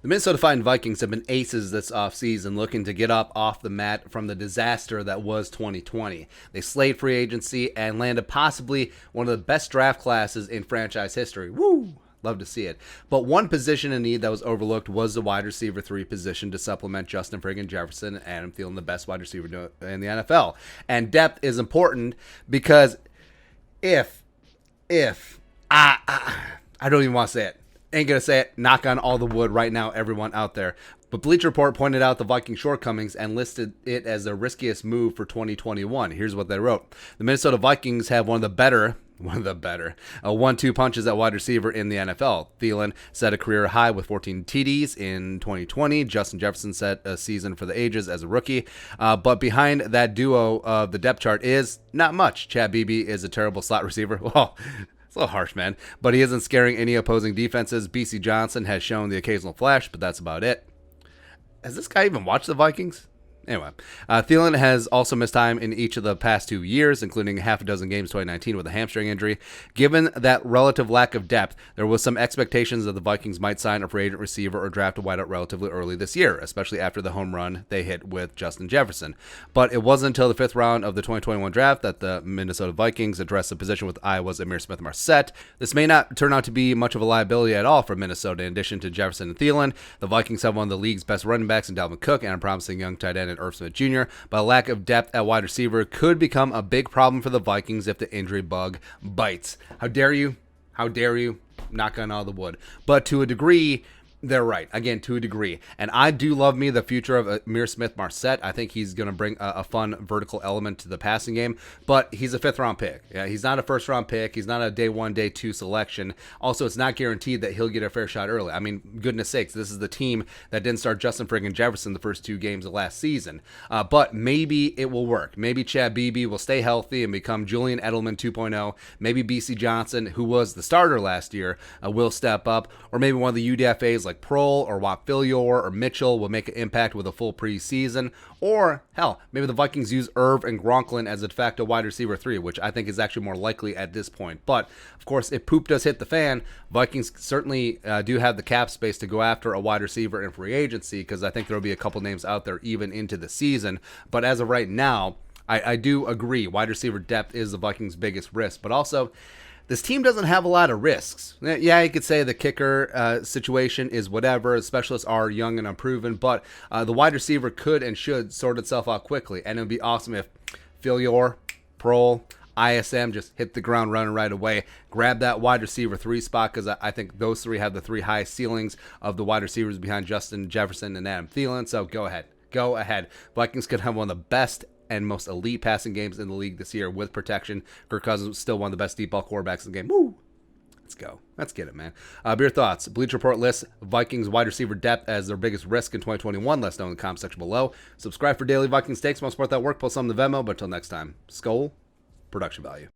The Minnesota Vikings have been aces this offseason, looking to get up off the mat from the disaster that was 2020. They slayed free agency and landed possibly one of the best draft classes in franchise history. Woo! Love to see it. But one position in need that was overlooked was the wide receiver 3 position to supplement Justin friggin' Jefferson and Adam Thielen, the best wide receiver in the NFL. And depth is important because if I don't even want to say it. Ain't going to say it. Knock on all the wood right now, everyone out there. But Bleacher Report pointed out the Vikings' shortcomings and listed it as their riskiest move for 2021. Here's what they wrote. The Minnesota Vikings have one of the better 1-2 punches at wide receiver in the NFL. Thielen set a career high with 14 TDs in 2020. Justin Jefferson set a season for the ages as a rookie. But behind that duo of the depth chart is not much. Chad Beebe is a terrible slot receiver. Well, it's a little harsh, man. But he isn't scaring any opposing defenses. BC Johnson has shown the occasional flash, but that's about it. Has this guy even watched the Vikings? Anyway, Thielen has also missed time in each of the past 2 years, including half a dozen games in 2019 with a hamstring injury. Given that relative lack of depth, there was some expectations that the Vikings might sign a free agent receiver or draft a wideout relatively early this year, especially after the home run they hit with Justin Jefferson. But it wasn't until the 5th round of the 2021 draft that the Minnesota Vikings addressed the position with Iowa's smith-marsette. This may not turn out to be much of a liability at all for Minnesota. In addition to Jefferson and Thielen, the Vikings have one of the league's best running backs in Dalvin Cook and a promising young tight end Irv Smith Jr., but a lack of depth at wide receiver could become a big problem for the Vikings if the injury bug bites. How dare you? How dare you? Knock on all the wood. But to a degree, they're right. Again, to a degree. And I do love me the future of smith-marsette. I think he's going to bring a fun vertical element to the passing game, but he's a 5th-round pick. Yeah, he's not a first-round pick. He's not a day 1, day 2 selection. Also, it's not guaranteed that he'll get a fair shot early. I mean, goodness sakes, this is the team that didn't start Justin friggin' Jefferson the first 2 games of last season. But maybe it will work. Maybe Chad Beebe will stay healthy and become Julian Edelman 2.0. Maybe BC Johnson, who was the starter last year, will step up. Or maybe one of the UDFAs like Prohl or Whop Philyor or Mitchell will make an impact with a full preseason. Or, hell, maybe the Vikings use Irv and Gronklin as a de facto wide receiver 3, which I think is actually more likely at this point. But, of course, if poop does hit the fan, Vikings certainly do have the cap space to go after a wide receiver in free agency, because I think there will be a couple names out there even into the season. But as of right now, I do agree. Wide receiver depth is the Vikings' biggest risk. But also, this team doesn't have a lot of risks. Yeah, you could say the kicker situation is whatever. Specialists are young and unproven, but the wide receiver could and should sort itself out quickly. And it would be awesome if Philyor, Prohl, ISM just hit the ground running right away. Grab that wide receiver 3 spot, because I think those 3 have the 3 highest ceilings of the wide receivers behind Justin Jefferson and Adam Thielen. So go ahead. Go ahead. Vikings could have one of the best and most elite passing games in the league this year with protection. Kirk Cousins is still one of the best deep ball quarterbacks in the game. Woo! Let's go. Let's get it, man. Your thoughts. Bleacher Report lists Vikings wide receiver depth as their biggest risk in 2021. Let us know in the comment section below. Subscribe for daily Vikings takes. Want to support that work? Post some in the Venmo. But until next time, Skol, production value.